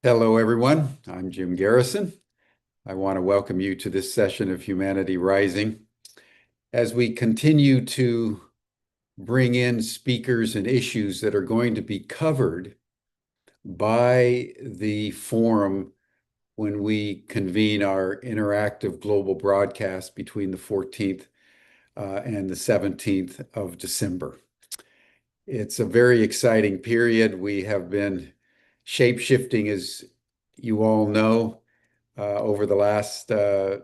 Hello, everyone. I'm Jim Garrison. I want to welcome you to this session of Humanity Rising. As we continue to bring in speakers and issues that are going to be covered by the forum when we convene our interactive global broadcast between the 14th and the 17th of December. It's a very exciting period. We have been shape-shifting, as you all know, over the last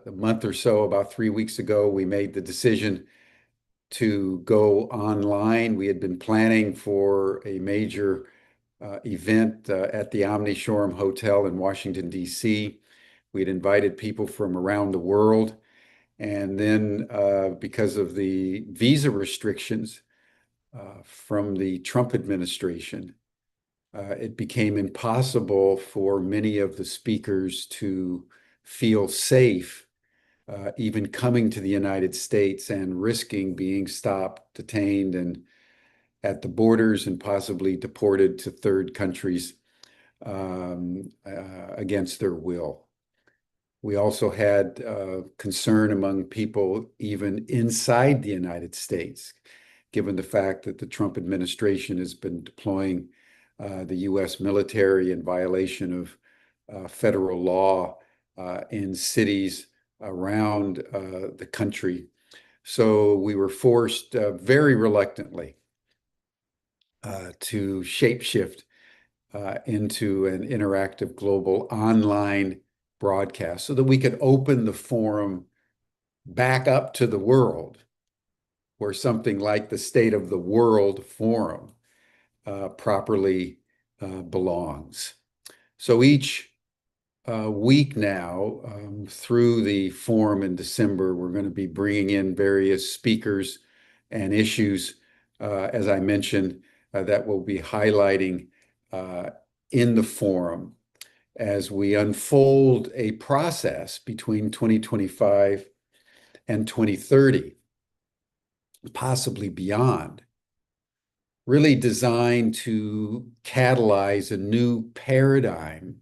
month or so. About 3 weeks ago, we made the decision to go online. We had been planning for a major event at the Omni Shoreham Hotel in Washington, D.C. We had invited people from around the world. And then because of the visa restrictions from the Trump administration, it became impossible for many of the speakers to feel safe, even coming to the United States and risking being stopped, detained, and at the borders and possibly deported to third countries against their will. We also had concern among people even inside the United States, given the fact that the Trump administration has been deploying the U.S. military in violation of federal law in cities around the country. So we were forced very reluctantly to shapeshift into an interactive global online broadcast so that we could open the forum back up to the world, where something like the State of the World Forum properly belongs. So each week now, through the forum in December, we're going to be bringing in various speakers and issues, as I mentioned, that we'll be highlighting in the forum as we unfold a process between 2025 and 2030, possibly beyond, really designed to catalyze a new paradigm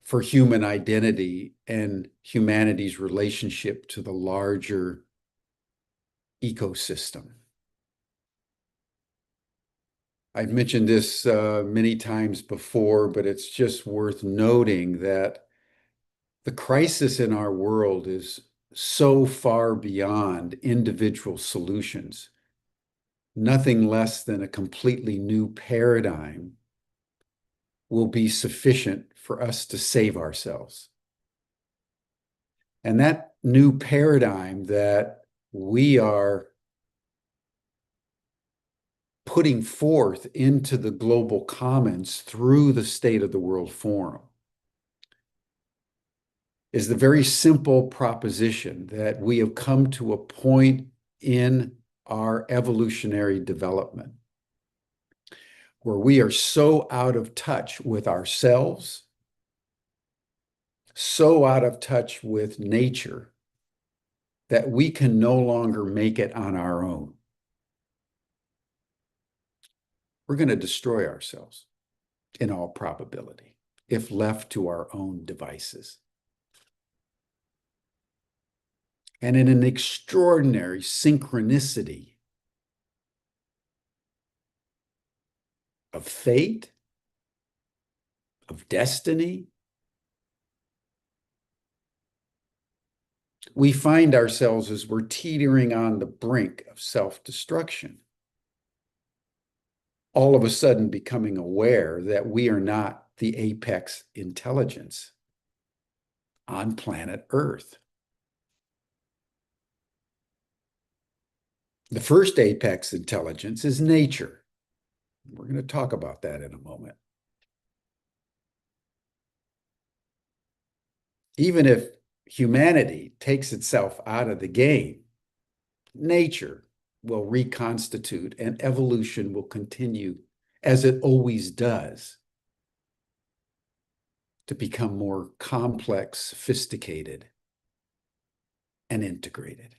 for human identity and humanity's relationship to the larger ecosystem. I've mentioned this many times before, but it's just worth noting that the crisis in our world is so far beyond individual solutions. Nothing less than a completely new paradigm will be sufficient for us to save ourselves. And that new paradigm that we are putting forth into the global commons through the State of the World Forum is the very simple proposition that we have come to a point in our evolutionary development where we are so out of touch with ourselves, so out of touch with nature, that we can no longer make it on our own. We're going to destroy ourselves in all probability if left to our own devices. And in an extraordinary synchronicity of fate, of destiny, we find ourselves as we're teetering on the brink of self-destruction, all of a sudden becoming aware that we are not the apex intelligence on planet Earth. The first apex intelligence is nature. We're going to talk about that in a moment. Even if humanity takes itself out of the game, nature will reconstitute and evolution will continue as it always does to become more complex, sophisticated, and integrated.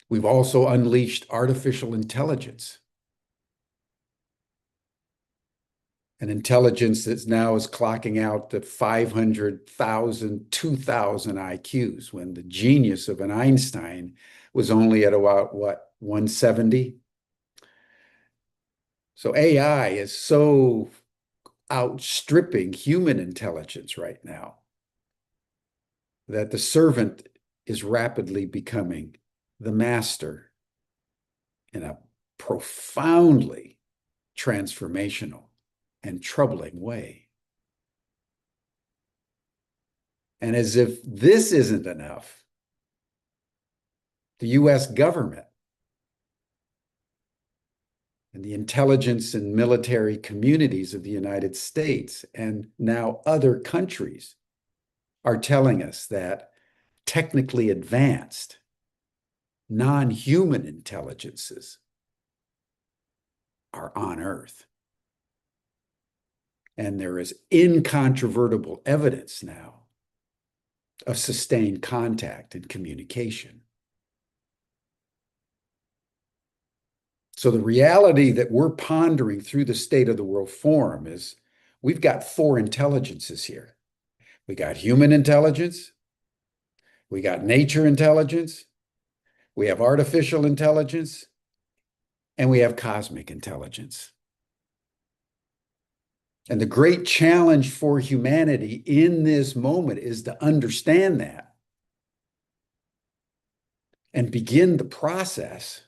We've also unleashed artificial intelligence an intelligence that now is clocking out to 500,000, 2,000 IQs, when the genius of an Einstein was only at about, what, 170? So AI is so outstripping human intelligence right now that the servant is rapidly becoming the master in a profoundly transformational and troubling way. And as if this isn't enough, the US government and the intelligence and military communities of the United States and now other countries are telling us that technically advanced non-human intelligences are on Earth. And there is incontrovertible evidence now of sustained contact and communication. So the reality that we're pondering through the State of the World Forum is we've got four intelligences here. We got human intelligence, we got nature intelligence, we have artificial intelligence, and we have cosmic intelligence. And the great challenge for humanity in this moment is to understand that and begin the process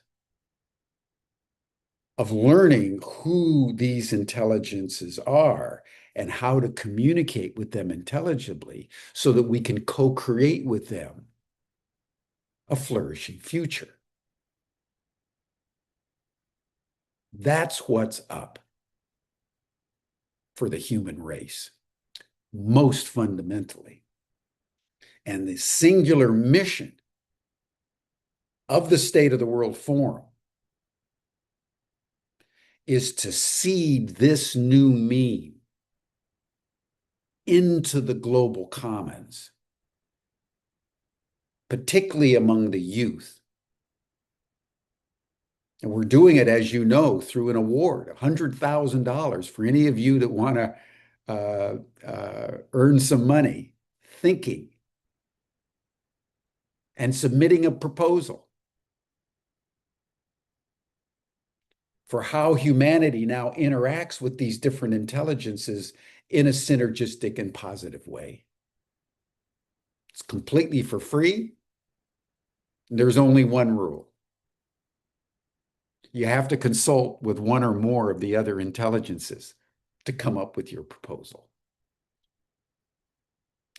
of learning who these intelligences are and how to communicate with them intelligibly so that we can co-create with them a flourishing future. That's what's up for the human race, most fundamentally. And the singular mission of the State of the World Forum is to seed this new mean into the global commons, particularly among the youth. And we're doing it, as you know, through an award, $100,000 for any of you that want to earn some money thinking and submitting a proposal for how humanity now interacts with these different intelligences in a synergistic and positive way. It's completely for free. There's only one rule. You have to consult with one or more of the other intelligences to come up with your proposal.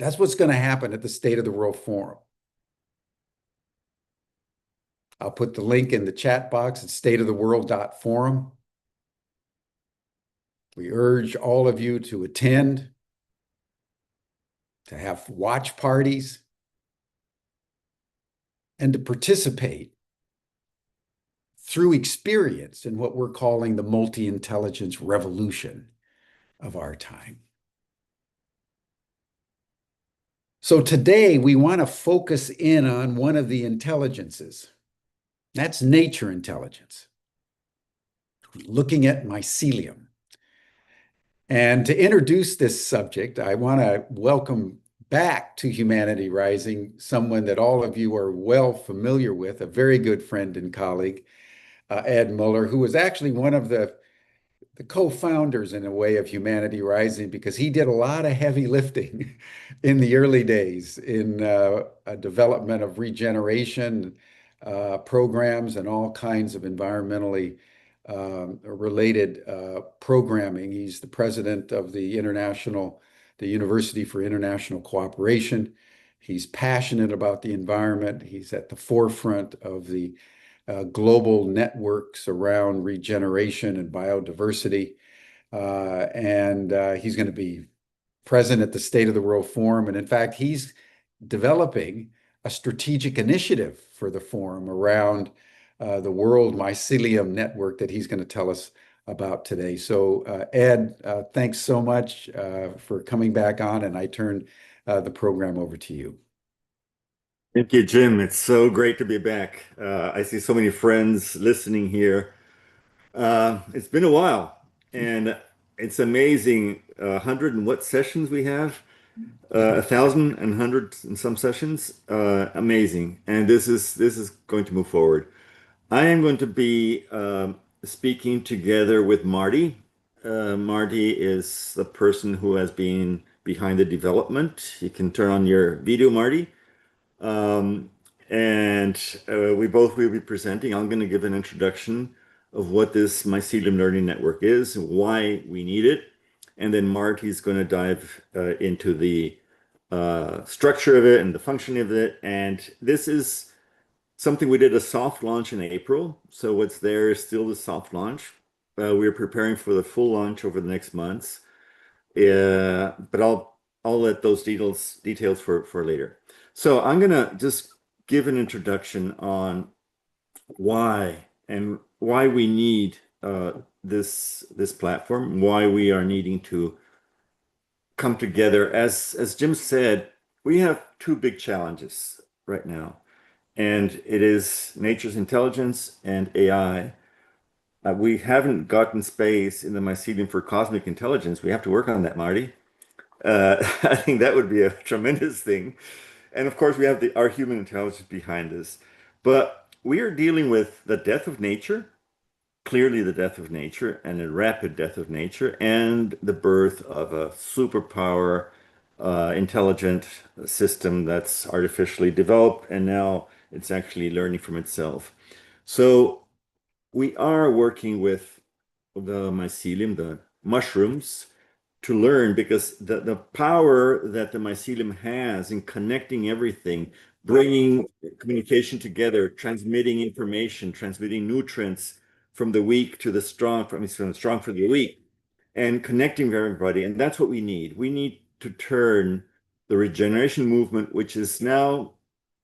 That's what's going to happen at the State of the World Forum. I'll put the link in the chat box at stateoftheworld.forum. We urge all of you to attend, to have watch parties, and to participate through experience in what we're calling the multi-intelligence revolution of our time. So today we want to focus in on one of the intelligences. That's nature intelligence, looking at mycelium. And to introduce this subject, I want to welcome back to Humanity Rising someone that all of you are well familiar with, a very good friend and colleague, Ed Muller, who was actually one of the co-founders in a way of Humanity Rising, because he did a lot of heavy lifting in the early days in a development of regeneration programs and all kinds of environmentally related programming. He's the president of the University for International Cooperation. He's passionate about the environment. He's at the forefront of the global networks around regeneration and biodiversity. And he's going to be present at the State of the World Forum. And in fact, he's developing a strategic initiative for the forum around the World Mycelium Network that he's going to tell us about today. So Ed, thanks so much for coming back on, and I turn the program over to you. Thank you, Jim. It's so great to be back. I see so many friends listening here. It's been a while, and It's amazing. 100 and what sessions we have? 1,000 and hundreds and some sessions. Amazing. And this is going to move forward. I am going to be speaking together with Marty. Marty is the person who has been behind the development. You can turn on your video, Marty. Um, and we both will be presenting. I'm going to give an introduction of what this Mycelium Learning Network is, why we need it, and then Marty's going to dive into the structure of it and the function of it. And this is something we did a soft launch in April. So what's there is still the soft launch. We're preparing for the full launch over the next months. But I'll let those details for later. So I'm gonna just give an introduction on why we need this platform, why we are needing to come together. As Jim said, we have two big challenges right now, and it is nature's intelligence and AI. We haven't gotten space in the mycelium for cosmic intelligence. We have to work on that, Marty. I think that would be a tremendous thing. And of course, we have our human intelligence behind this. But we are dealing with the death of nature, clearly the death of nature, and a rapid death of nature, and the birth of a superpower, intelligent system that's artificially developed, and now it's actually learning from itself. So we are working with the mycelium, the mushrooms, to learn because the power that the mycelium has in connecting everything, bringing communication together, transmitting information, transmitting nutrients from the weak to the strong, from the strong for the weak, and connecting with everybody. And that's what we need. We need to turn the regeneration movement, which is now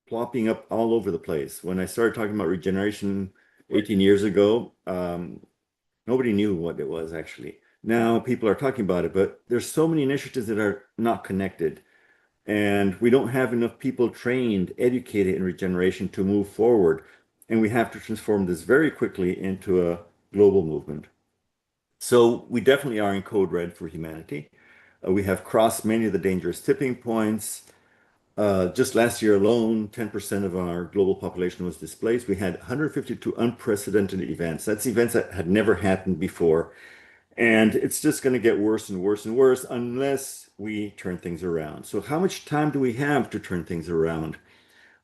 plopping up all over the place. When I started talking about regeneration 18 years ago, nobody knew what it was actually. Now people are talking about it, but there's so many initiatives that are not connected. And we don't have enough people trained, educated in regeneration to move forward. And we have to transform this very quickly into a global movement. So we definitely are in code red for humanity. We have crossed many of the dangerous tipping points. Just last year alone, 10% of our global population was displaced. We had 152 unprecedented events. That's events that had never happened before. And it's just going to get worse and worse and worse unless we turn things around. So how much time do we have to turn things around?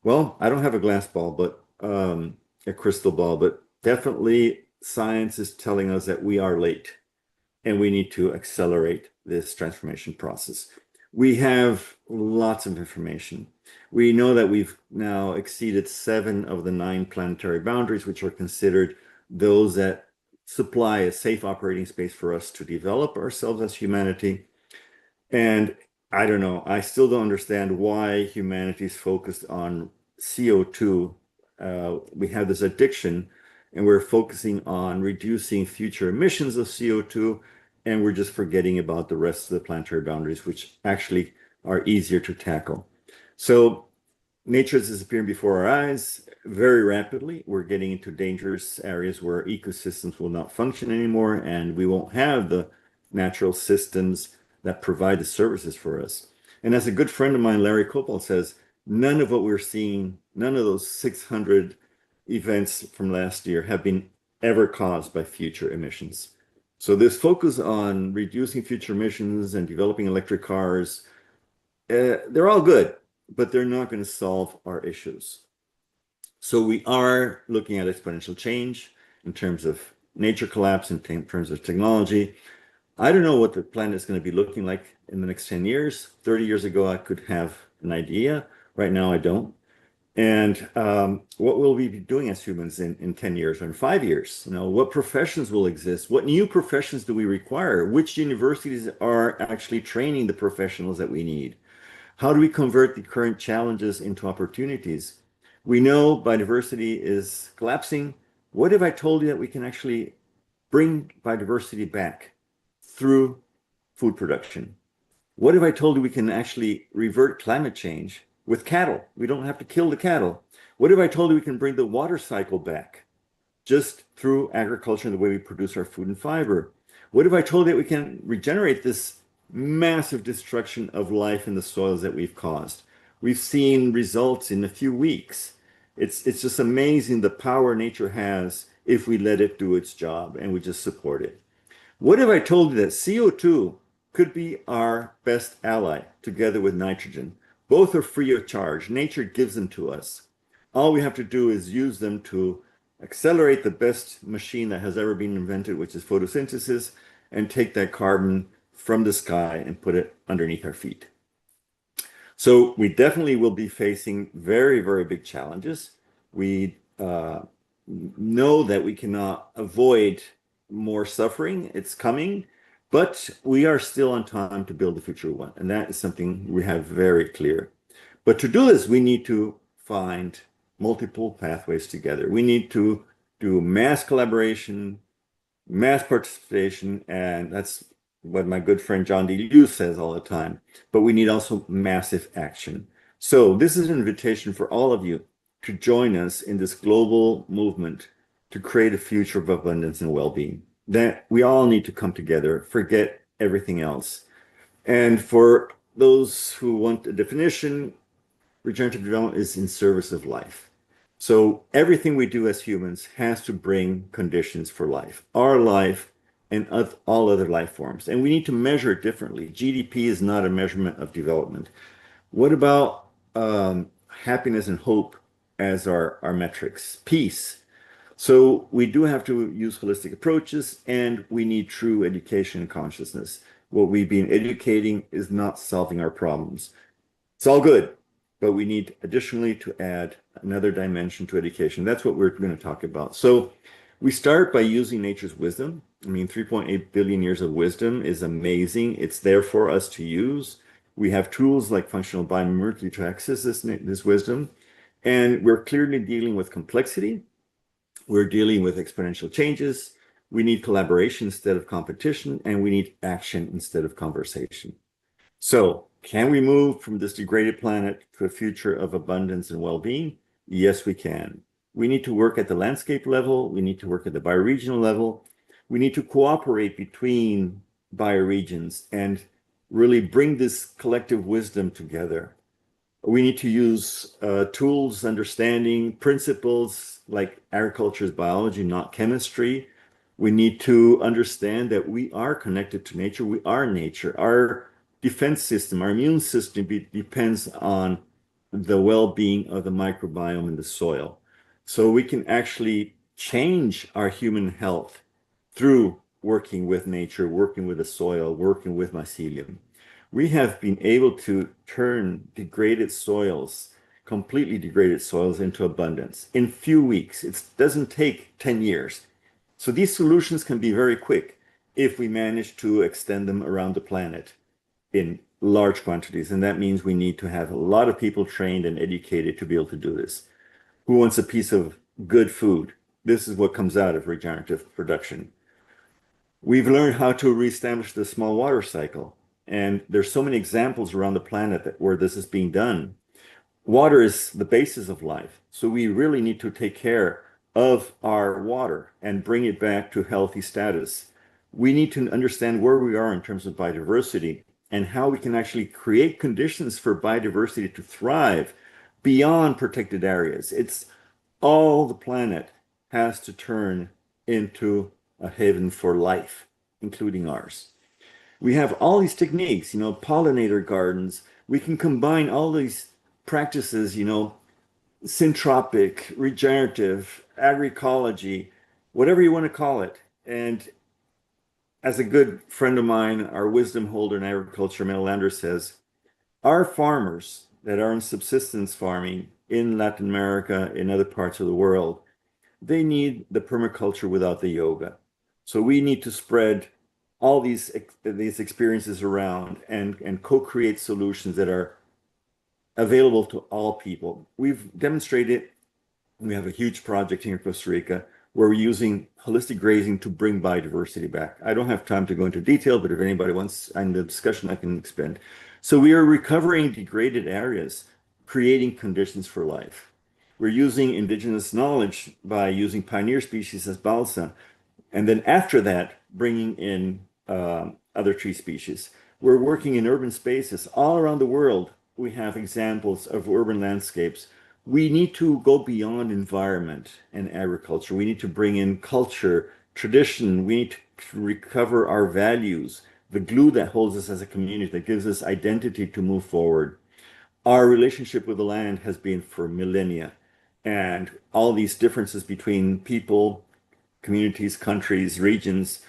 Well, I don't have a glass ball, but a crystal ball, but definitely science is telling us that we are late and we need to accelerate this transformation process. We have lots of information. We know that we've now exceeded 7 of the 9 planetary boundaries, which are considered those that supply a safe operating space for us to develop ourselves as humanity. And I don't know, I still don't understand why humanity is focused on CO2. We have this addiction, and we're focusing on reducing future emissions of CO2, and we're just forgetting about the rest of the planetary boundaries, which actually are easier to tackle. So nature is disappearing before our eyes very rapidly. We're getting into dangerous areas where ecosystems will not function anymore, and we won't have the natural systems that provide the services for us. And as a good friend of mine, Larry Copal, says, none of what we're seeing, none of those 600 events from last year have been ever caused by future emissions. So this focus on reducing future emissions and developing electric cars, they're all good, but they're not going to solve our issues. So we are looking at exponential change in terms of nature collapse, in terms of technology. I don't know what the planet is going to be looking like in the next 10 years. 30 years ago, I could have an idea. Right now, I don't. And what will we be doing as humans in 10 years or in 5 years? You know, what professions will exist? What new professions do we require? Which universities are actually training the professionals that we need? How do we convert the current challenges into opportunities? We know biodiversity is collapsing. What if I told you that we can actually bring biodiversity back through food production? What if I told you we can actually revert climate change with cattle? We don't have to kill the cattle. What if I told you we can bring the water cycle back just through agriculture and the way we produce our food and fiber? What if I told you that we can regenerate this massive destruction of life in the soils that we've caused? We've seen results in a few weeks. It's just amazing the power nature has if we let it do its job and we just support it. What if I told you that CO2 could be our best ally together with nitrogen? Both are free of charge. Nature gives them to us. All we have to do is use them to accelerate the best machine that has ever been invented, which is photosynthesis, and take that carbon from the sky and put it underneath our feet. So we definitely will be facing very, very big challenges. We know that we cannot avoid more suffering. It's coming, but we are still on time to build the future we want. And that is something we have very clear. But to do this, we need to find multiple pathways together. We need to do mass collaboration, mass participation, and that's what my good friend John D. Lewis says all the time. But we need also massive action. So this is an invitation for all of you to join us in this global movement to create a future of abundance and well-being. That we all need to come together, forget everything else. And for those who want a definition, regenerative development is in service of life. So everything we do as humans has to bring conditions for life, our life and all other life forms. And we need to measure it differently. GDP is not a measurement of development. What about happiness and hope as our metrics? Peace. So we do have to use holistic approaches, and we need true education and consciousness. What we've been educating is not solving our problems. It's all good, but we need additionally to add another dimension to education. That's what we're going to talk about. So we start by using nature's wisdom. I mean, 3.8 billion years of wisdom is amazing. It's there for us to use. We have tools like functional biomimetically to access this wisdom. And we're clearly dealing with complexity. We're dealing with exponential changes. We need collaboration instead of competition, and we need action instead of conversation. So, can we move from this degraded planet to a future of abundance and well-being? Yes, we can. We need to work at the landscape level. We need to work at the bioregional level. We need to cooperate between bioregions and really bring this collective wisdom together. We need to use tools, understanding, principles like agriculture is biology, not chemistry. We need to understand that we are connected to nature. We are nature. Our defense system, our immune system depends on the well-being of the microbiome in the soil. So we can actually change our human health through working with nature, working with the soil, working with mycelium. We have been able to turn degraded soils, completely degraded soils, into abundance in few weeks. It doesn't take 10 years. So these solutions can be very quick if we manage to extend them around the planet in large quantities. And that means we need to have a lot of people trained and educated to be able to do this. Who wants a piece of good food? This is what comes out of regenerative production. We've learned how to reestablish the small water cycle. And there's so many examples around the planet where this is being done. Water is the basis of life. So we really need to take care of our water and bring it back to healthy status. We need to understand where we are in terms of biodiversity and how we can actually create conditions for biodiversity to thrive beyond protected areas. It's all the planet has to turn into a haven for life, including ours. We have all these techniques, pollinator gardens. We can combine all these practices, syntropic, regenerative, agroecology, whatever you want to call it. And as a good friend of mine, our wisdom holder in agriculture, Mel Lander, says, our farmers that are in subsistence farming in Latin America, in other parts of the world, they need the permaculture without the yoga. So we need to spread all these experiences around and co-create solutions that are available to all people. We've demonstrated, we have a huge project here in Costa Rica where we're using holistic grazing to bring biodiversity back. I don't have time to go into detail, but if anybody wants in the discussion, I can expand. So we are recovering degraded areas, creating conditions for life. We're using indigenous knowledge by using pioneer species as balsa. And then after that, bringing in other tree species. We're working in urban spaces all around the world. We have examples of urban landscapes. We need to go beyond environment and agriculture. We need to bring in culture, tradition. We need to recover our values, the glue that holds us as a community, that gives us identity to move forward. Our relationship with the land has been for millennia, and all these differences between people, communities, countries, regions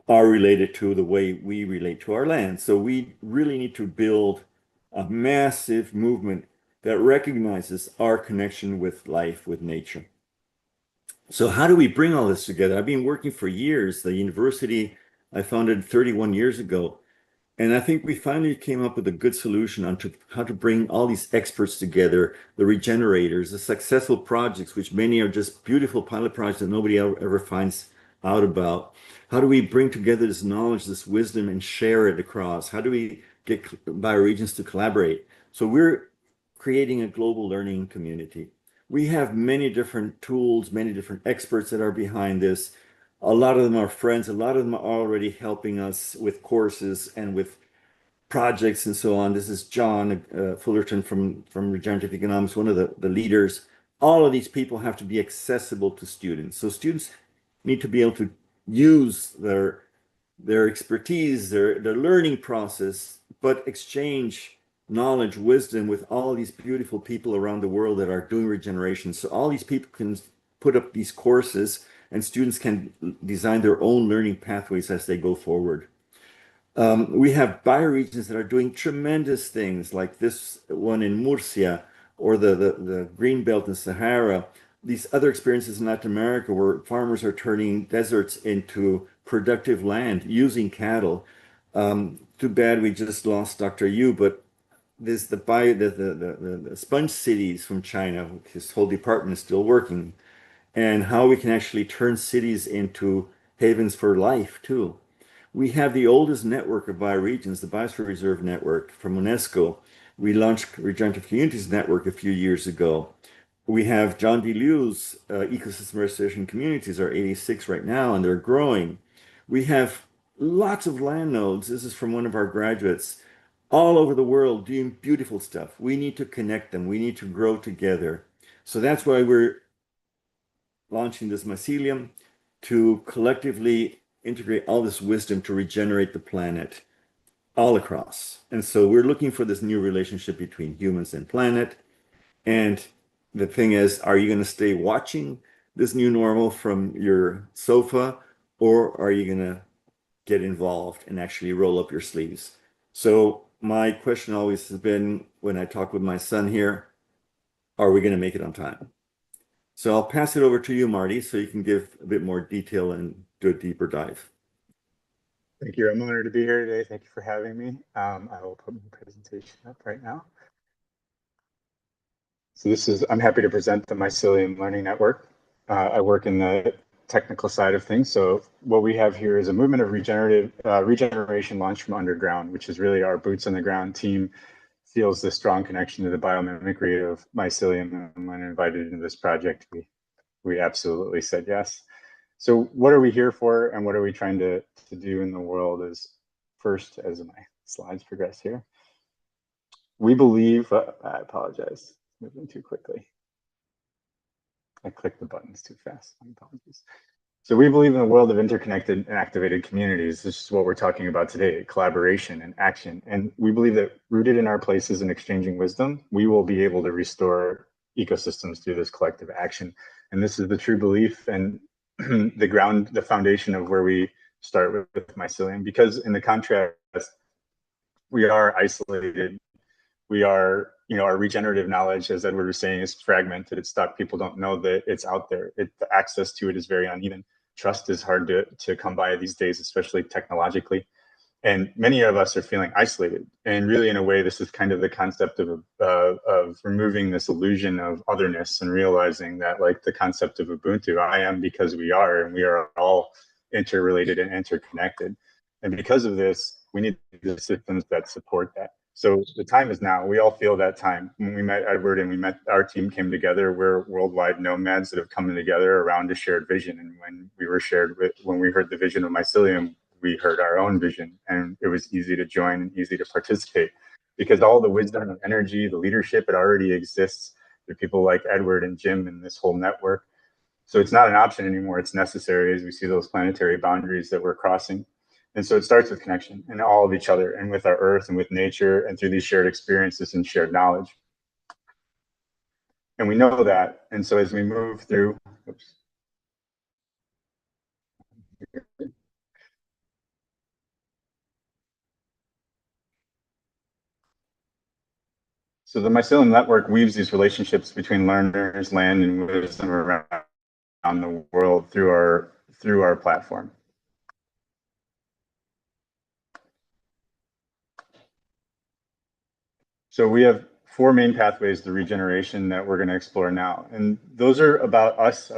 are related to the way we relate to our land. So we really need to build a massive movement that recognizes our connection with life, with nature. So how do we bring all this together? I've been working for years. The university I founded 31 years ago, and I think we finally came up with a good solution on how to bring all these experts together, the regenerators, the successful projects, which many are just beautiful pilot projects that nobody ever finds out about. How do we bring together this knowledge, this wisdom, and share it across? How do we get bioregions to collaborate? So we're creating a global learning community. We have many different tools, many different experts that are behind this. A lot of them are friends. A lot of them are already helping us with courses and with projects and so on. This is John Fullerton from Regenerative Economics, one of the leaders. All of these people have to be accessible to students. So students need to be able to use their expertise, their learning process, but exchange knowledge, wisdom with all these beautiful people around the world that are doing regeneration. So all these people can put up these courses and students can design their own learning pathways as they go forward. We have bioregions that are doing tremendous things, like this one in Murcia, or the Green Belt in Sahara. These other experiences in Latin America where farmers are turning deserts into productive land using cattle. Too bad we just lost Dr. Yu, but there's the sponge cities from China. His whole department is still working, and how we can actually turn cities into havens for life too. We have the oldest network of bioregions, the Biosphere Reserve Network from UNESCO. We launched Regenerative Communities Network a few years ago. We have John D. Liu's ecosystem restoration communities are 86 right now, and they're growing. We have lots of land nodes. This is from one of our graduates all over the world doing beautiful stuff. We need to connect them. We need to grow together. So that's why we're launching this mycelium to collectively integrate all this wisdom to regenerate the planet all across. And so we're looking for this new relationship between humans and planet. And the thing is, are you going to stay watching this new normal from your sofa, or are you going to get involved and actually roll up your sleeves? So my question always has been, when I talk with my son here, are we going to make it on time? So I'll pass it over to you, Marty, so you can give a bit more detail and do a deeper dive. Thank you. I'm honored to be here today. Thank you for having me. I will put my presentation up right now. So I'm happy to present the Mycelium Learning Network. I work in the technical side of things. So what we have here is a movement of regeneration launched from underground, which is really our boots on the ground team feels the strong connection to the biomimicry of mycelium. And when invited into this project, we absolutely said yes. So what are we here for, and what are we trying to do in the world is, first, as my slides progress here, we believe, I apologize, moving too quickly. I clicked the buttons too fast, my apologies. So we believe in a world of interconnected and activated communities. This is what we're talking about today, collaboration and action. And we believe that rooted in our places and exchanging wisdom, we will be able to restore ecosystems through this collective action. And this is the true belief and the foundation of where we start with mycelium, because in the contrast, we are isolated. We are, our regenerative knowledge, as Edward was saying, is fragmented. It's stuck. People don't know that it's out there. The access to it is very uneven. Trust is hard to come by these days, especially technologically. And many of us are feeling isolated. And really, in a way, this is kind of the concept of removing this illusion of otherness and realizing that, like the concept of Ubuntu, I am because we are, and we are all interrelated and interconnected. And because of this, we need the systems that support that. So the time is now. We all feel that time. When we met Edward and our team came together, we're worldwide nomads that have come together around a shared vision. And when we heard the vision of mycelium, we heard our own vision, and it was easy to join and easy to participate because all the wisdom and energy, the leadership, it already exists. There are people like Edward and Jim and this whole network. So it's not an option anymore. It's necessary as we see those planetary boundaries that we're crossing. And so it starts with connection and all of each other and with our earth and with nature and through these shared experiences and shared knowledge. And we know that. And so as we move through, oops. So the Mycelium Network weaves these relationships between learners, land, and wisdom around the world through our platform. So we have 4 main pathways to regeneration that we're going to explore now. And those are about us,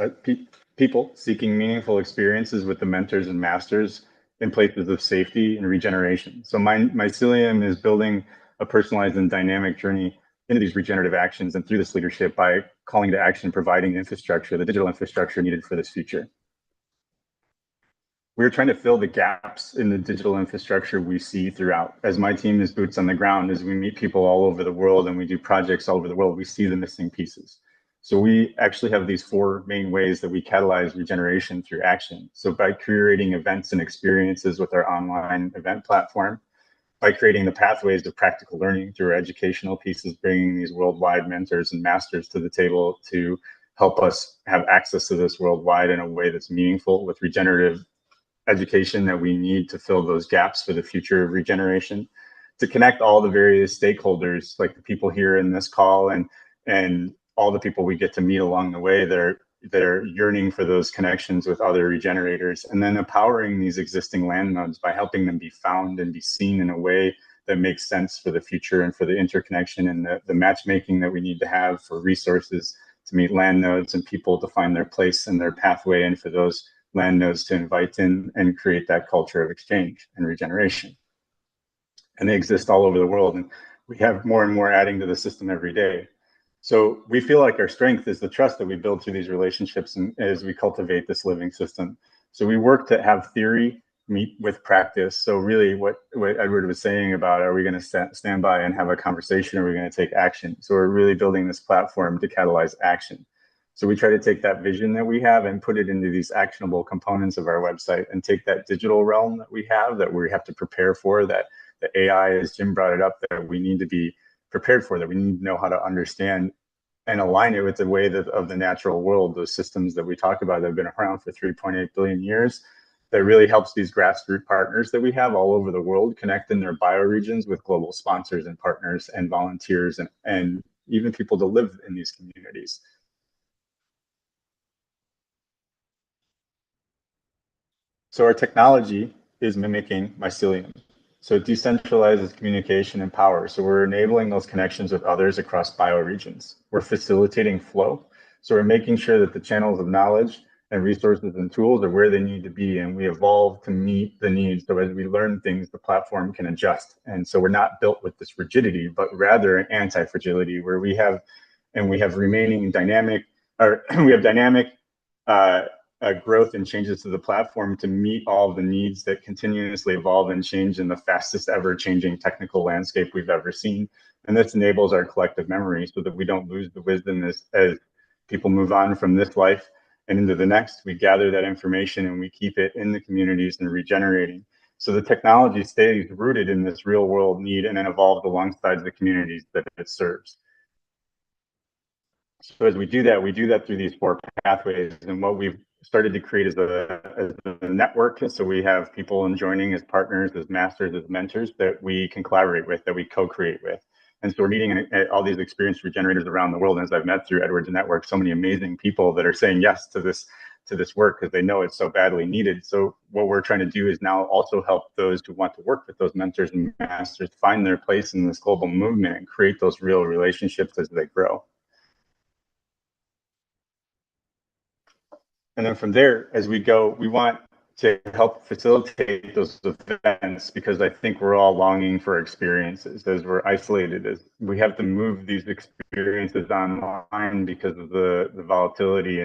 people seeking meaningful experiences with the mentors and masters in places of safety and regeneration. So Mycelium is building a personalized and dynamic journey into these regenerative actions and through this leadership by calling to action and providing infrastructure, the digital infrastructure needed for this future. We're trying to fill the gaps in the digital infrastructure we see throughout. As my team is boots on the ground, as we meet people all over the world and we do projects all over the world, we see the missing pieces. So we actually have these 4 main ways that we catalyze regeneration through action. So by curating events and experiences with our online event platform, by creating the pathways to practical learning through our educational pieces, bringing these worldwide mentors and masters to the table to help us have access to this worldwide in a way that's meaningful with regenerative education that we need to fill those gaps for the future of regeneration, to connect all the various stakeholders, like the people here in this call and all the people we get to meet along the way that are yearning for those connections with other regenerators, and then empowering these existing land nodes by helping them be found and be seen in a way that makes sense for the future and for the interconnection and the matchmaking that we need to have for resources to meet land nodes and people to find their place and their pathway in for those land nodes to invite in and create that culture of exchange and regeneration. And they exist all over the world, and we have more and more adding to the system every day. So we feel like our strength is the trust that we build through these relationships and as we cultivate this living system. So we work to have theory meet with practice. So really what Edward was saying about, are we going to stand by and have a conversation, or are we going to take action? So we're really building this platform to catalyze action. So we try to take that vision that we have and put it into these actionable components of our website, and take that digital realm that we have to prepare for, that the AI, as Jim brought it up, that we need to be prepared for, that we need to know how to understand and align it with the way of the natural world, those systems that we talk about that have been around for 3.8 billion years, that really helps these grassroots partners that we have all over the world connect in their bioregions with global sponsors and partners and volunteers and even people to live in these communities. So our technology is mimicking mycelium. So it decentralizes communication and power. So we're enabling those connections with others across bioregions. We're facilitating flow. So we're making sure that the channels of knowledge and resources and tools are where they need to be, and we evolve to meet the needs. So as we learn things, the platform can adjust. And so we're not built with this rigidity, but rather an anti-fragility, where we have remaining dynamic, or we have dynamic growth and changes to the platform to meet all of the needs that continuously evolve and change in the fastest ever changing technical landscape we've ever seen. And this enables our collective memory so that we don't lose the wisdom as people move on from this life and into the next. We gather that information and we keep it in the communities and regenerating. So the technology stays rooted in this real world need and then evolved alongside the communities that it serves. So as we do that through these 4 pathways. And what we've started to create is a network. So we have people joining as partners, as masters, as mentors that we can collaborate with, that we co-create with. And so we're meeting all these experienced regenerators around the world. And as I've met through Edward's network, so many amazing people that are saying yes to this work because they know it's so badly needed. So what we're trying to do is now also help those who want to work with those mentors and masters find their place in this global movement and create those real relationships as they grow. And then from there, as we go, we want to help facilitate those events, because I think we're all longing for experiences as we're isolated, as we have to move these experiences online because of the volatility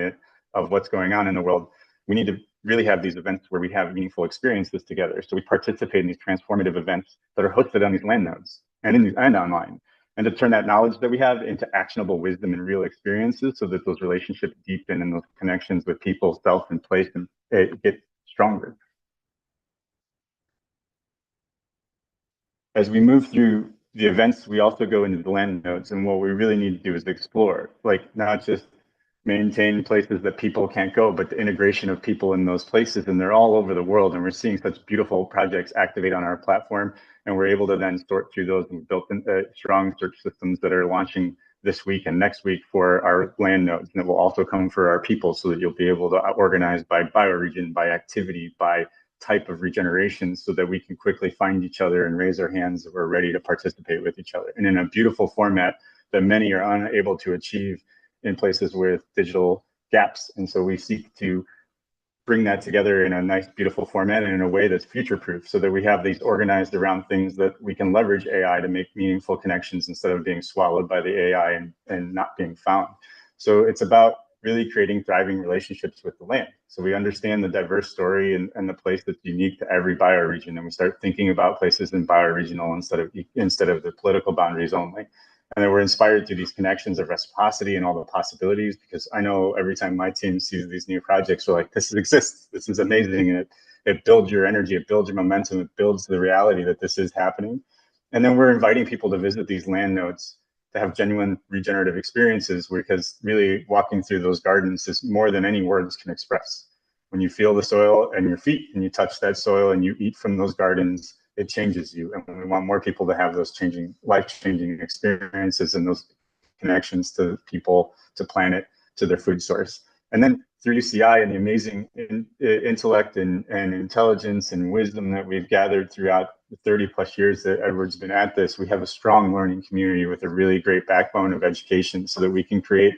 of what's going on in the world. We need to really have these events where we have meaningful experiences together. So we participate in these transformative events that are hosted on these land nodes and online, and to turn that knowledge that we have into actionable wisdom and real experiences so that those relationships deepen and those connections with people, self, and place and get stronger. As we move through the events, we also go into the land nodes, and what we really need to do is explore, like not just maintain places that people can't go, but the integration of people in those places, and they're all over the world, and we're seeing such beautiful projects activate on our platform, and we're able to then sort through those and build strong search systems that are launching this week and next week for our land nodes, and it will also come for our people, so that you'll be able to organize by bioregion, by activity, by type of regeneration, so that we can quickly find each other and raise our hands if we're ready to participate with each other, and in a beautiful format that many are unable to achieve in places with digital gaps. And so we seek to bring that together in a nice, beautiful format and in a way that's future-proof, so that we have these organized around things that we can leverage AI to make meaningful connections instead of being swallowed by the AI and not being found. So it's about really creating thriving relationships with the land. So we understand the diverse story and the place that's unique to every bioregion, and we start thinking about places in bioregional instead of the political boundaries only. And then we're inspired through these connections of reciprocity and all the possibilities, because I know every time my team sees these new projects, we're like, this exists, this is amazing. And it builds your energy, it builds your momentum, it builds the reality that this is happening. And then we're inviting people to visit these land nodes to have genuine regenerative experiences, because really walking through those gardens is more than any words can express. When you feel the soil and your feet and you touch that soil and you eat from those gardens, it changes you. And we want more people to have those life-changing experiences and those connections to people, to planet, to their food source. And then through UCI and the amazing intellect and intelligence and wisdom that we've gathered throughout the 30 plus years that Edward's been at this, we have a strong learning community with a really great backbone of education, so that we can create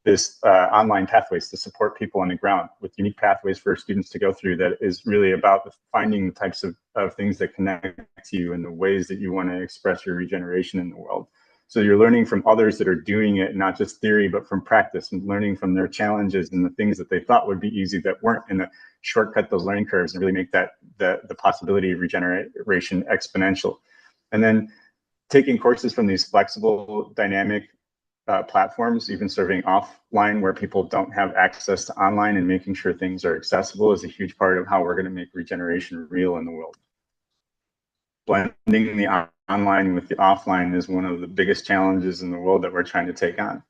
this online pathways to support people on the ground with unique pathways for students to go through, that is really about finding the types of things that connect to you and the ways that you want to express your regeneration in the world. So you're learning from others that are doing it, not just theory, but from practice, and learning from their challenges and the things that they thought would be easy that weren't, and to shortcut those learning curves and really make that the possibility of regeneration exponential. And then taking courses from these flexible, dynamic platforms, even serving offline where people don't have access to online, and making sure things are accessible is a huge part of how we're going to make regeneration real in the world. Blending the online with the offline is one of the biggest challenges in the world that we're trying to take on.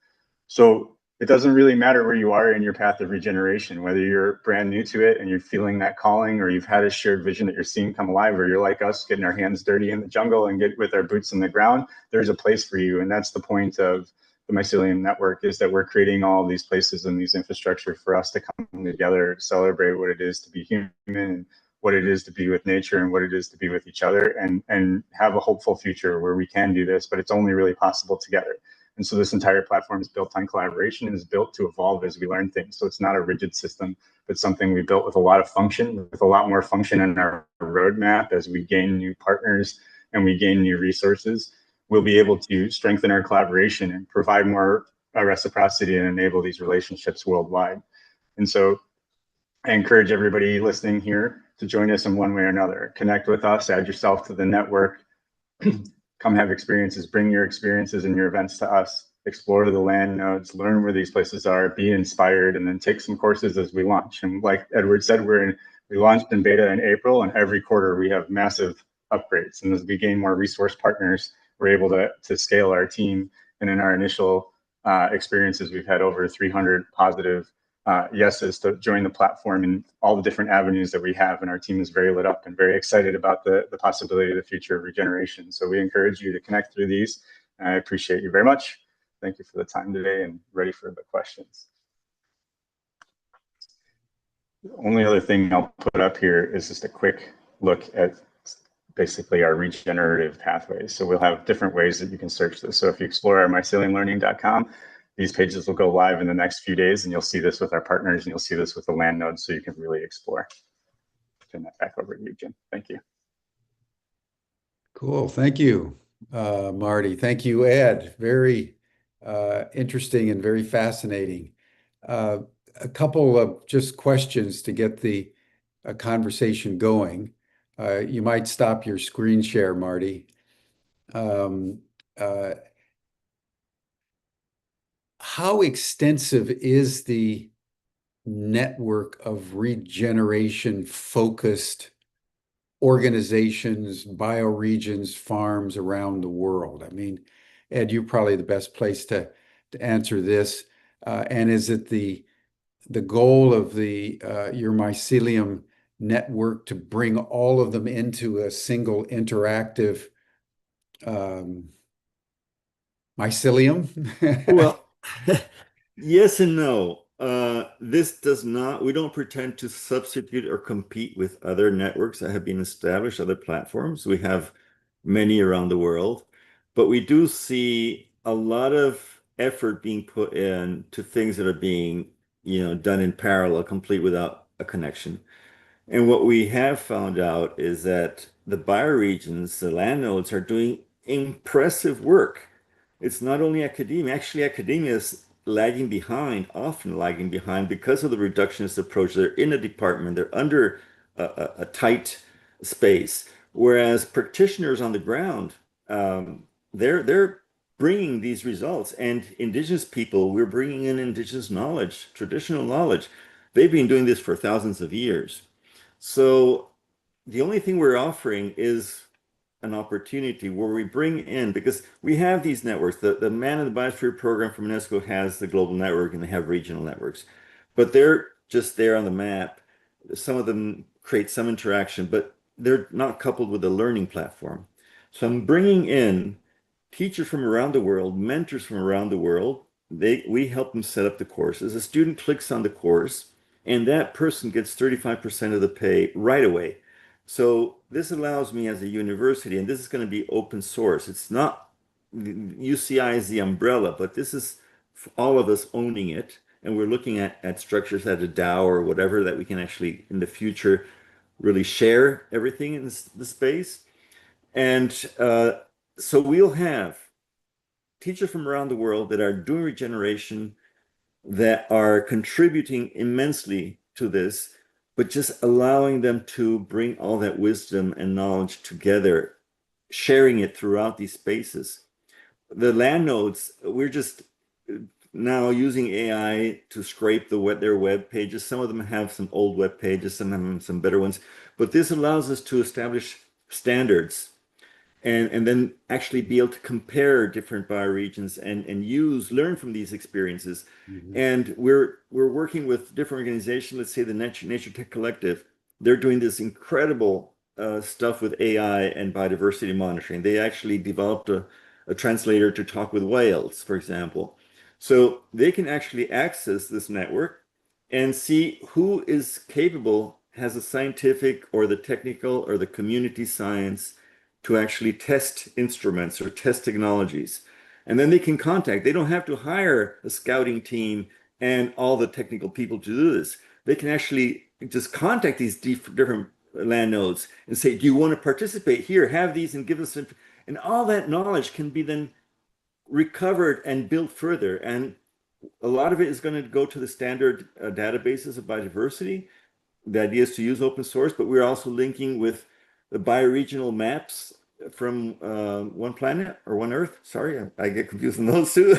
So it doesn't really matter where you are in your path of regeneration, whether you're brand new to it and you're feeling that calling, or you've had a shared vision that you're seeing come alive, or you're like us, getting our hands dirty in the jungle and get with our boots in the ground. There's a place for you. And that's the point of the Mycelium Network, is that we're creating all these places and these infrastructure for us to come together, celebrate what it is to be human, what it is to be with nature, and what it is to be with each other, and have a hopeful future where we can do this, but it's only really possible together. And so this entire platform is built on collaboration and is built to evolve as we learn things. So it's not a rigid system, but something we built with a lot of function, with a lot more function in our roadmap. As we gain new partners and we gain new resources, we'll be able to strengthen our collaboration and provide more reciprocity and enable these relationships worldwide. And so I encourage everybody listening here to join us in one way or another. Connect with us, add yourself to the network, come have experiences, bring your experiences and your events to us, explore the land nodes, learn where these places are, be inspired, and then take some courses as we launch. And like Edward said, we launched in beta in April, and every quarter we have massive upgrades. And as we gain more resource partners, we're able to scale our team. And in our initial experiences, we've had over 300 positive yeses to join the platform in all the different avenues that we have. And our team is very lit up and very excited about the possibility of the future of regeneration. So we encourage you to connect through these. And I appreciate you very much. Thank you for the time today, and ready for the questions. The only other thing I'll put up here is just a quick look at basically our regenerative pathways. So we'll have different ways that you can search this. So if you explore our myceliumlearning.com, these pages will go live in the next few days, and you'll see this with our partners, and you'll see this with the land nodes, so you can really explore. Turn that back over to you, Jim. Thank you. Cool. Thank you, Marty. Thank you, Ed. Very interesting and very fascinating. A couple of just questions to get the a conversation going. You might stop your screen share, Marty. Um, uh, how extensive is the network of regeneration focused organizations, bioregions, farms around the world? I mean, Ed, you're probably the best place to answer this. And is it the goal of the your mycelium network to bring all of them into a single interactive um, mycelium? Well, yes and no. This does not, we don't pretend to substitute or compete with other networks that have been established, other platforms. We have many around the world, but we do see a lot of effort being put in to things that are being, done in parallel, complete without a connection. And what we have found out is that the bioregions, the land nodes, are doing impressive work. It's not only academia, actually, academia is lagging behind, often lagging behind because of the reductionist approach. They're in a department, they're under a tight space, whereas practitioners on the ground, they're bringing these results. And indigenous people, we're bringing in indigenous knowledge, traditional knowledge. They've been doing this for thousands of years. So the only thing we're offering is an opportunity where we bring in, because we have these networks, the Man in the Biosphere program from UNESCO has the global network and they have regional networks, but they're just there on the map. Some of them create some interaction, but they're not coupled with a learning platform. So I'm bringing in teachers from around the world, mentors from around the world. We help them set up the courses. A student clicks on the course, and that person gets 35% of the pay right away. So this allows me as a university, and this is going to be open source. It's not UCI is the umbrella, but this is all of us owning it. And we're looking at structures at a DAO or whatever that we can actually in the future really share everything in the space. And so we'll have teachers from around the world that are doing regeneration, that are contributing immensely to this, but just allowing them to bring all that wisdom and knowledge together, sharing it throughout these spaces. The land nodes, we're just now using AI to scrape their web pages. Some of them have some old web pages, some have some better ones, but this allows us to establish standards and then actually be able to compare different bioregions and learn from these experiences. Mhm. And we're working with different organizations. Let's say the Nature Tech Collective. They're doing this incredible stuff with AI and biodiversity monitoring. They actually developed a translator to talk with whales, for example. So they can actually access this network and see who is capable, has the scientific or the technical or the community science to actually test instruments or test technologies. And then they can contact, they don't have to hire a scouting team and all the technical people to do this. They can actually just contact these different land nodes and say, do you want to participate here? Have these and give us, and all that knowledge can be then recovered and built further. And a lot of it is going to go to the standard databases of biodiversity. The idea is to use open source, but we're also linking with the bioregional maps from One Planet or One Earth. Sorry, I get confused on those two.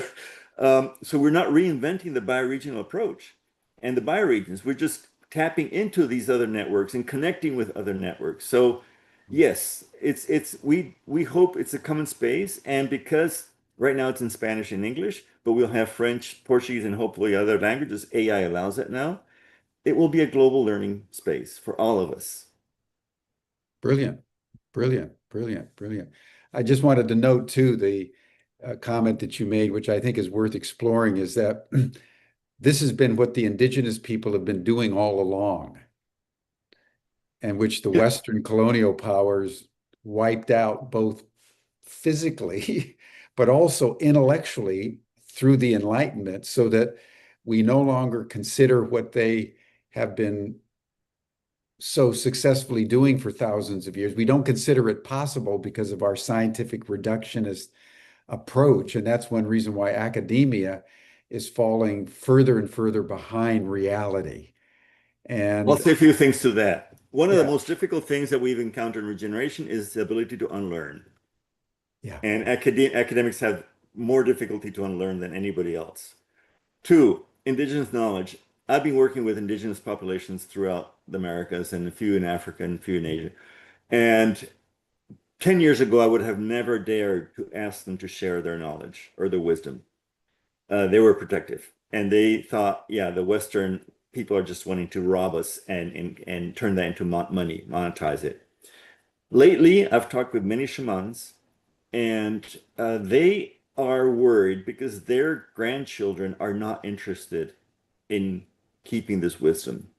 So we're not reinventing the bioregional approach and the bioregions. We're just tapping into these other networks and connecting with other networks. So yes, we hope it's a common space, and because right now it's in Spanish and English, but we'll have French, Portuguese, and hopefully other languages. AI allows it now. It will be a global learning space for all of us. Brilliant, brilliant, brilliant, brilliant. I just wanted to note too the comment that you made, which I think is worth exploring, is that this has been what the indigenous people have been doing all along, and which the Yeah. Western colonial powers wiped out both physically, but also intellectually through the Enlightenment, so that we no longer consider what they have been so successfully doing for thousands of years. We don't consider it possible because of our scientific reductionist approach. And that's one reason why academia is falling further and further behind reality. I'll And say a few things to that. One of the Yeah. most difficult things that we've encountered in regeneration is the ability to unlearn. Yeah. And academics have more difficulty to unlearn than anybody else. Two, indigenous knowledge. I've been working with indigenous populations throughout the Americas and a few in Africa and a few in Asia. And 10 years ago, I would have never dared to ask them to share their knowledge or their wisdom. They were protective and they thought, yeah, the Western people are just wanting to rob us and turn that into money, monetize it. Lately, I've talked with many shamans and they are worried because their grandchildren are not interested in keeping this wisdom.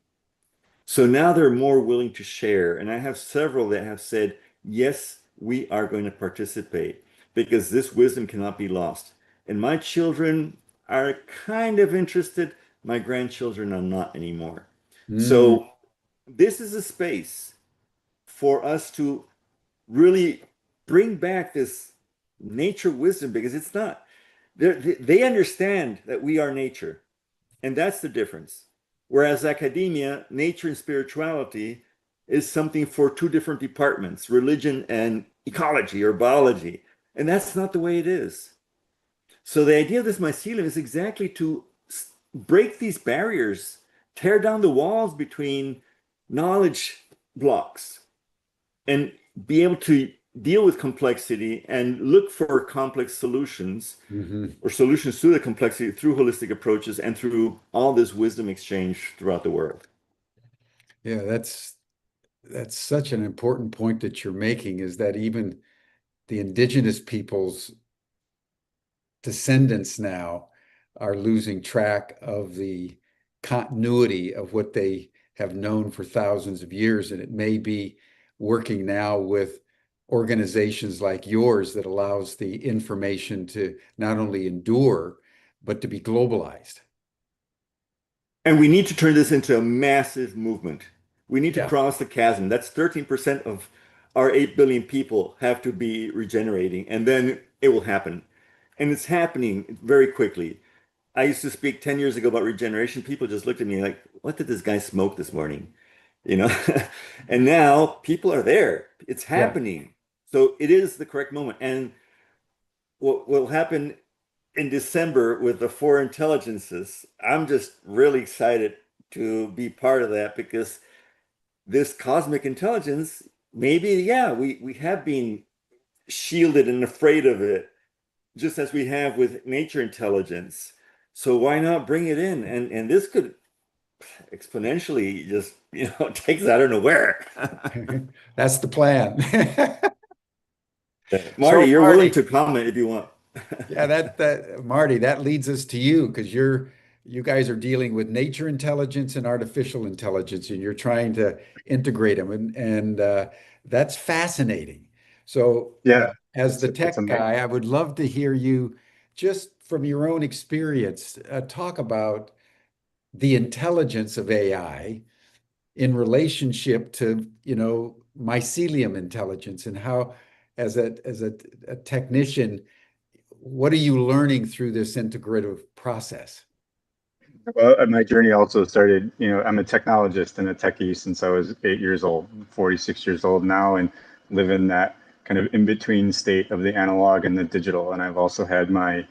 So now they're more willing to share. And I have several that have said, yes, we are going to participate because this wisdom cannot be lost. And my children are kind of interested. My grandchildren are not anymore. Mm. So this is a space for us to really bring back this nature wisdom because it's not, they understand that we are nature. And that's the difference. Whereas academia, nature and spirituality is something for two different departments, religion and ecology or biology. And that's not the way it is. So the idea of this mycelium is exactly to break these barriers, tear down the walls between knowledge blocks, and be able to deal with complexity and look for complex solutions Hmm. or solutions to the complexity through holistic approaches and through all this wisdom exchange throughout the world. Yeah, that's such an important point that you're making, is that even the indigenous peoples descendants now are losing track of the continuity of what they have known for thousands of years. And it may be working now with organizations like yours that allows the information to not only endure, but to be globalized. And we need to turn this into a massive movement. We need to Yeah. cross the chasm. That's 13% of our 8 billion people have to be regenerating, and then it will happen. And it's happening very quickly. I used to speak 10 years ago about regeneration. People just looked at me like, what did this guy smoke this morning? You know? And now people are there. It's Yeah. happening. So it is the correct moment. And what will happen in December with the four intelligences, I'm just really excited to be part of that because this cosmic intelligence, maybe, yeah, we have been shielded and afraid of it, just as we have with nature intelligence. So why not bring it in? And this could exponentially just, takes I don't know where. That's the plan. Marty, So you're willing Marty, to comment if you want. yeah, that Marty, that leads us to you, because you guys are dealing with nature intelligence and artificial intelligence, and you're trying to integrate them, and that's fascinating. So, Yeah, as the it's tech amazing. guy, I would love to hear you, just from your own experience, talk about the intelligence of AI in relationship to, mycelium intelligence, and how, as a technician, what are you learning through this integrative process? Well, my journey also started, I'm a technologist and a techie since I was 8 years old, 46 years old now, and live in that kind of in between state of the analog and the digital. And I've also had my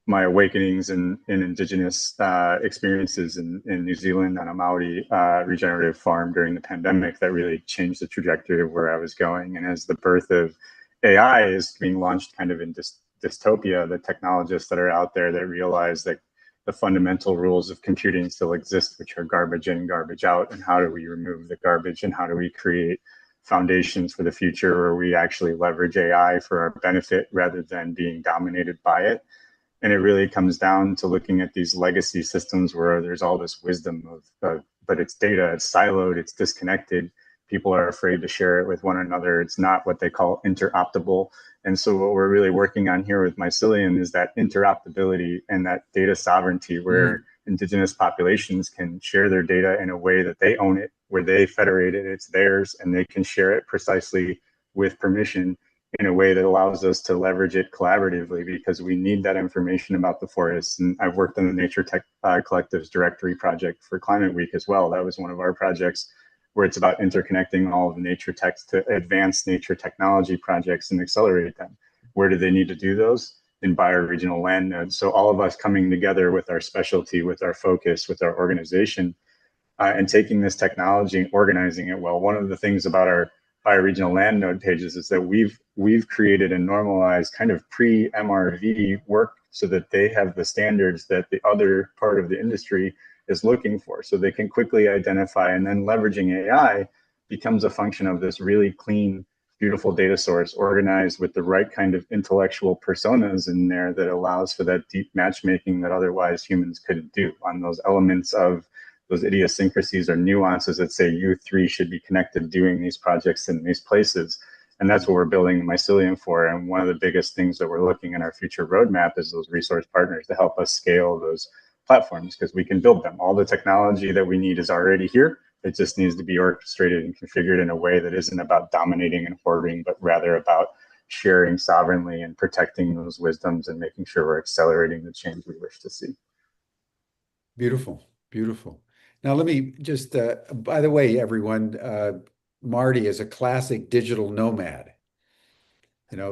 awakenings in indigenous experiences in New Zealand on a Maori regenerative farm during the pandemic that really changed the trajectory of where I was going. And as the birth of AI is being launched kind of in dystopia, the technologists that are out there that realize that the fundamental rules of computing still exist, which are garbage in, garbage out, and how do we remove the garbage, and how do we create foundations for the future where we actually leverage AI for our benefit rather than being dominated by it. And it really comes down to looking at these legacy systems where there's all this wisdom but it's data, it's siloed, it's disconnected. People are afraid to share it with one another. It's not what they call interoperable. And so what we're really working on here with Mycelium is that interoperability and that data sovereignty, where Mm. indigenous populations can share their data in a way that they own it, where they federate it, it's theirs, and they can share it precisely with permission in a way that allows us to leverage it collaboratively, because we need that information about the forests. And I've worked on the Nature Tech Collective's directory project for Climate Week as well. That was one of our projects where it's about interconnecting all of the nature tech to advance nature technology projects and accelerate them. Where do they need to do those? In bioregional land nodes. So all of us coming together with our specialty, with our focus, with our organization, and taking this technology and organizing it well. One of the things about our bioregional land node pages is that we've created a normalized kind of pre-MRV work so that they have the standards that the other part of the industry is looking for, so they can quickly identify, and then leveraging AI becomes a function of this really clean, beautiful data source organized with the right kind of intellectual personas in there that allows for that deep matchmaking that otherwise humans couldn't do on those elements of those idiosyncrasies or nuances that say you three should be connected doing these projects in these places. And that's what we're building Mycelium for. And one of the biggest things that we're looking in our future roadmap is those resource partners to help us scale those platforms, because we can build them. All the technology that we need is already here. It just needs to be orchestrated and configured in a way that isn't about dominating and hoarding, but rather about sharing sovereignly and protecting those wisdoms and making sure we're accelerating the change we wish to see. Beautiful, beautiful. Now, let me just, by the way, everyone, Marty is a classic digital nomad.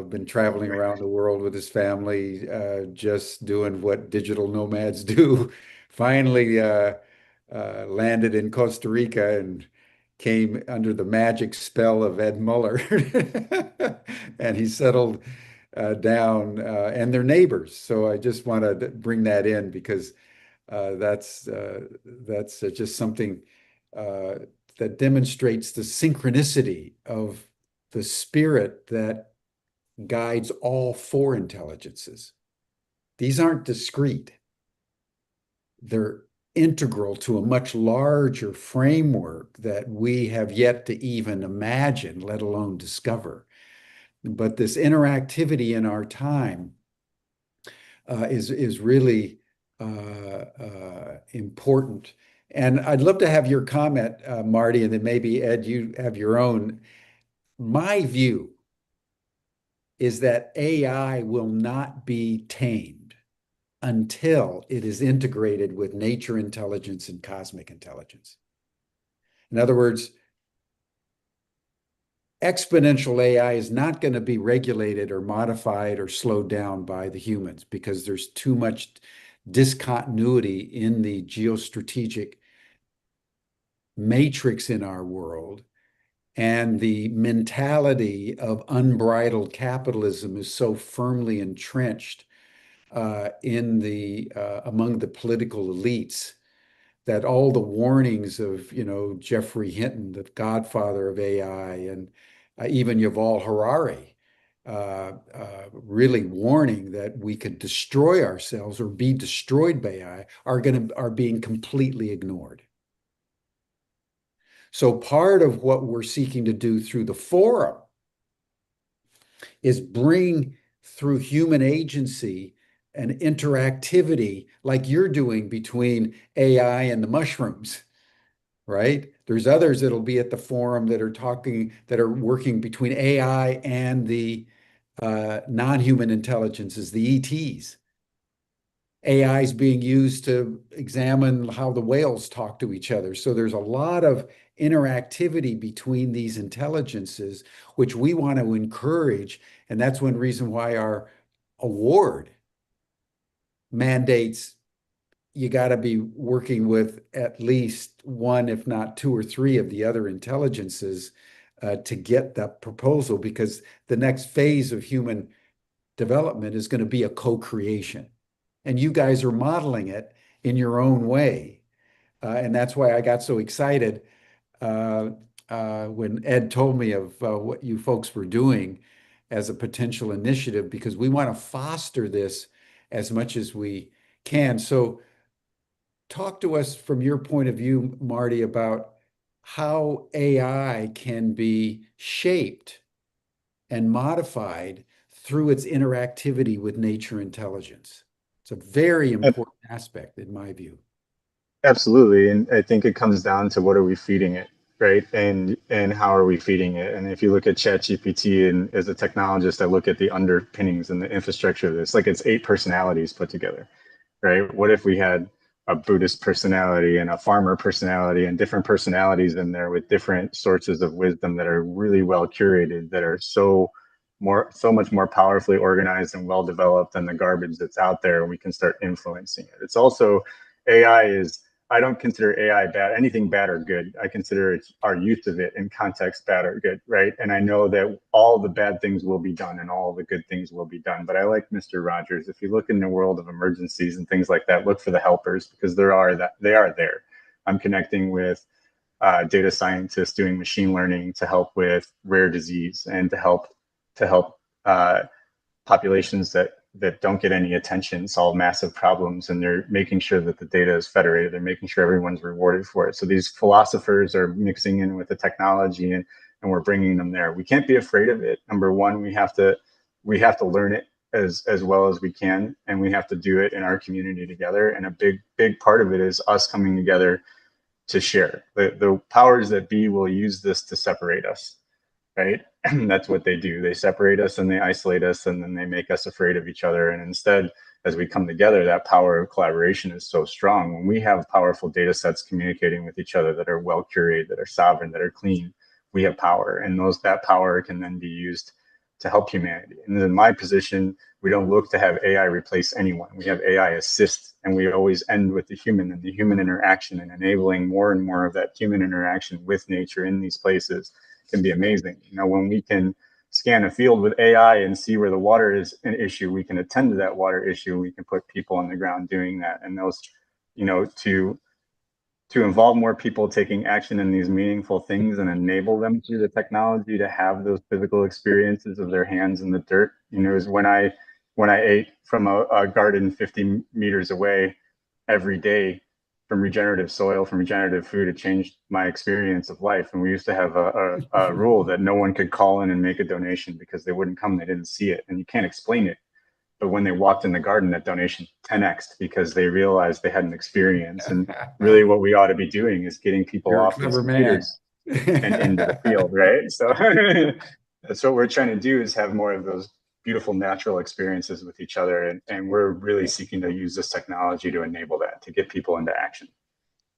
Been traveling around the world with his family, just doing what digital nomads do. Finally, landed in Costa Rica and came under the magic spell of Ed Muller. And he settled down, and they're neighbors. So I just want to bring that in because that's just something that demonstrates the synchronicity of the spirit that guides all four intelligences. These aren't discrete. They're integral to a much larger framework that we have yet to even imagine, let alone discover. But this interactivity in our time is really important. And I'd love to have your comment, Marty, and then maybe Ed, you have your own. My view is that AI will not be tamed until it is integrated with nature intelligence and cosmic intelligence. In other words, exponential AI is not going to be regulated or modified or slowed down by the humans because there's too much discontinuity in the geostrategic matrix in our world. And the mentality of unbridled capitalism is so firmly entrenched among the political elites that all the warnings of, Geoffrey Hinton, the godfather of AI, and even Yuval Harari, really warning that we could destroy ourselves or be destroyed by AI, are being completely ignored. So part of what we're seeking to do through the forum is bring through human agency and interactivity like you're doing between AI and the mushrooms, right? There's others that'll be at the forum that are working between AI and the non-human intelligences, the ETs. AI is being used to examine how the whales talk to each other. So there's a lot of interactivity between these intelligences, which we want to encourage. And that's one reason why our award mandates you got to be working with at least one, if not two or three of the other intelligences to get that proposal, because the next phase of human development is going to be a co-creation. And you guys are modeling it in your own way. And that's why I got so excited when Ed told me of what you folks were doing as a potential initiative, because we want to foster this as much as we can. So talk to us from your point of view, Marty, about how AI can be shaped and modified through its interactivity with nature intelligence. It's a very important aspect in my view. Absolutely. And I think it comes down to what are we feeding it, right? And how are we feeding it? And if you look at ChatGPT, and as a technologist, I look at the underpinnings and the infrastructure of this, like it's 8 personalities put together, right? What if we had a Buddhist personality and a farmer personality and different personalities in there with different sources of wisdom that are really well curated, that are so much more powerfully organized and well developed than the garbage that's out there, and we can start influencing it. It's also AI is I don't consider AI bad, anything bad or good. I consider our use of it in context bad or good, right? And I know that all the bad things will be done and all the good things will be done. But I like Mr. Rogers. If you look in the world of emergencies and things like that, look for the helpers, because they are there. I'm connecting with data scientists doing machine learning to help with rare disease and to help populations that don't get any attention solve massive problems, and they're making sure that the data is federated. They're making sure everyone's rewarded for it. So these philosophers are mixing in with the technology, and we're bringing them there. We can't be afraid of it. Number one, we have to learn it as well as we can, and we have to do it in our community together. And a big part of it is us coming together to share. The powers that be will use this to separate us, right? And that's what they do. They separate us and they isolate us, and then they make us afraid of each other. And instead, as we come together, that power of collaboration is so strong. When we have powerful data sets communicating with each other that are well curated, that are sovereign, that are clean, we have power. And that power can then be used to help humanity. And in my position, we don't look to have AI replace anyone. We have AI assist, and we always end with the human and the human interaction, and enabling more and more of that human interaction with nature in these places can be amazing. When we can scan a field with AI and see where the water is an issue, we can attend to that water issue. We can put people on the ground doing that. And those, to involve more people taking action in these meaningful things and enable them through the technology to have those physical experiences of their hands in the dirt. Is when I ate from a garden 50 meters away every day from regenerative soil, from regenerative food, it changed my experience of life. And we used to have a rule that no one could call in and make a donation because they wouldn't come, they didn't see it, and you can't explain it. But when they walked in the garden, that donation 10x'd because they realized they had an experience. And really what we ought to be doing is getting people You're a off these clever man. computers and into the field, right? So that's what we're trying to do, is have more of those beautiful natural experiences with each other. And we're really seeking to use this technology to enable that, to get people into action.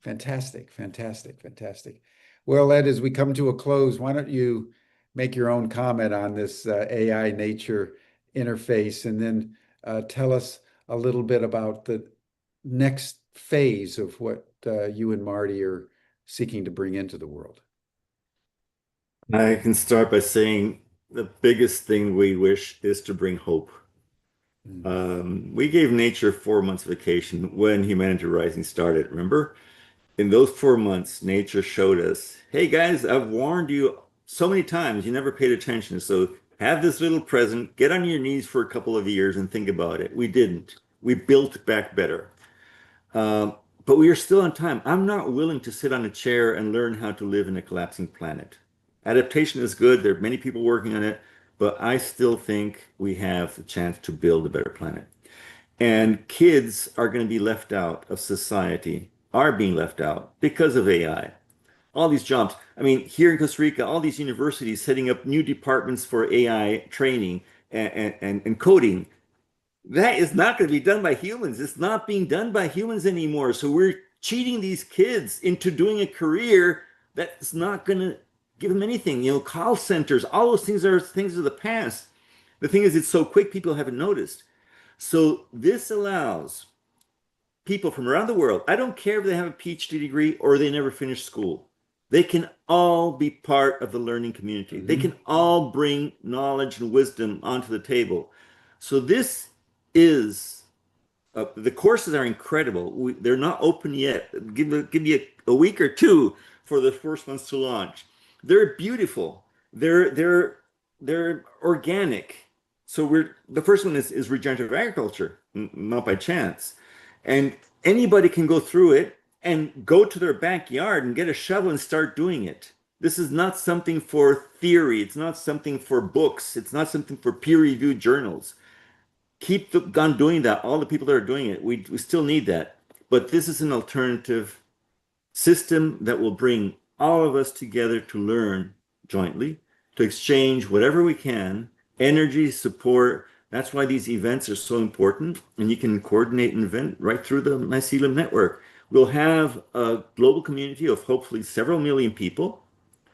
Fantastic, fantastic, fantastic. Well, Ed, as we come to a close, why don't you make your own comment on this AI nature interface, and then tell us a little bit about the next phase of what you and Marty are seeking to bring into the world. I can start by saying the biggest thing we wish is to bring hope. We gave nature 4 months vacation when Humanity Rising started, remember? In those 4 months, nature showed us, hey guys, I've warned you so many times, you never paid attention. So have this little present, get on your knees for a couple of years and think about it. We didn't. We built back better. But we are still on time. I'm not willing to sit on a chair and learn how to live in a collapsing planet. Adaptation is good. There are many people working on it, but I still think we have a chance to build a better planet. And kids are going to be left out of society, are being left out because of AI. All these jobs. I mean, here in Costa Rica, all these universities setting up new departments for AI training and coding. That is not going to be done by humans. It's not being done by humans anymore. So we're cheating these kids into doing a career that's not going to give them anything. Call centers, all those things are things of the past. The thing is, it's so quick, people haven't noticed. So this allows people from around the world, I don't care if they have a PhD degree or they never finished school, they can all be part of the learning community. They can all bring knowledge and wisdom onto the table. So this is, the courses are incredible. They're not open yet. Give me a week or two for the first ones to launch. They're beautiful. They're organic. So the first one is regenerative agriculture, not by chance. And anybody can go through it and go to their backyard and get a shovel and start doing it. This is not something for theory. It's not something for books. It's not something for peer-reviewed journals. Keep on doing that. All the people that are doing it, we still need that. But this is an alternative system that will bring all of us together to learn jointly, to exchange whatever we can, energy, support, That's why these events are so important, and you can coordinate an event right through the Mycelium Network. We'll have a global community of hopefully several million people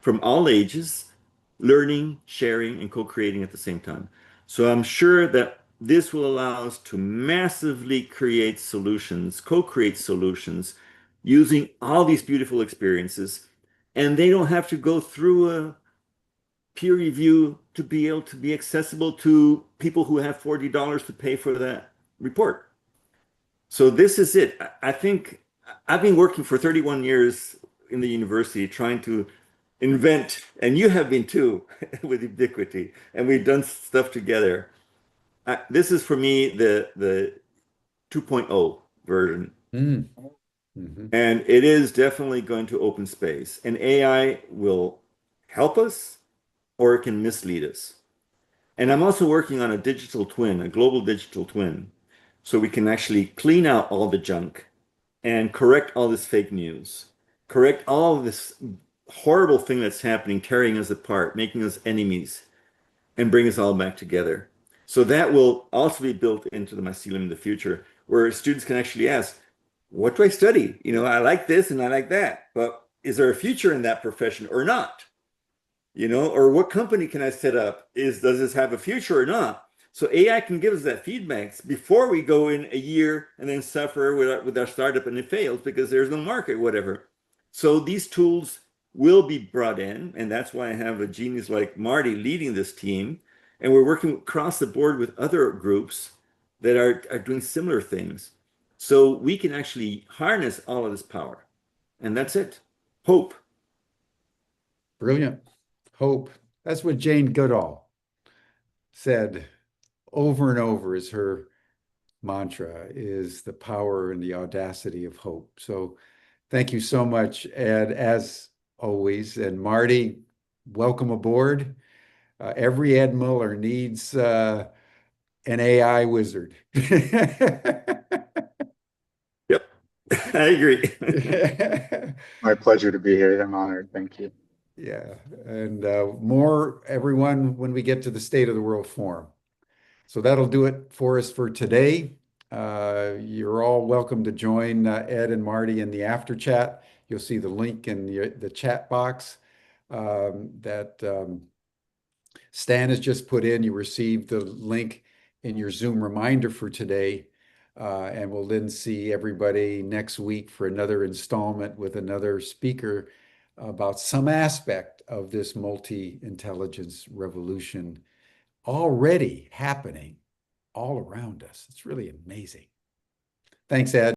from all ages learning, sharing, and co-creating at the same time. So I'm sure that this will allow us to massively create solutions, co-create solutions using all these beautiful experiences. And they don't have to go through a peer review to be able to be accessible to people who have $40 to pay for that report. So this is it. I think I've been working for 31 years in the university trying to invent, and you have been too, with Ubiquity, and we've done stuff together. This is for me the 2.0 version, Mm. Mhm. and it is definitely going to open space. And AI will help us, or it can mislead us. And I'm also working on a digital twin, a global digital twin, so we can actually clean out all the junk and correct all this fake news, correct all of this horrible thing that's happening, tearing us apart, making us enemies, and bring us all back together. So that will also be built into the mycelium in the future, where students can actually ask, what do I study? You know, I like this and I like that, but is there a future in that profession or not? You know, or what company can I set up? Does this have a future or not? So AI can give us that feedback before we go in a year and then suffer with our startup and it fails because there's no market, whatever. So these tools will be brought in, and that's why I have a genius like Marty leading this team. And we're working across the board with other groups that are doing similar things. So we can actually harness all of this power. And that's it. Hope. Brilliant. Hope. That's what Jane Goodall said over and over is her mantra is the power and the audacity of hope. So thank you so much, Ed, as always. And Marty, welcome aboard. Every Ed Muller needs an AI wizard. Yep, I agree. My pleasure to be here. I'm honored. Thank you. Yeah, and more everyone when we get to the State of the World Forum. So that'll do it for us for today. You're all welcome to join Ed and Marty in the after chat. You'll see the link in the chat box that Stan has just put in. You received the link in your Zoom reminder for today. And we'll then see everybody next week for another installment with another speaker about some aspect of this multi-intelligence revolution already happening all around us. It's really amazing. Thanks, Ed.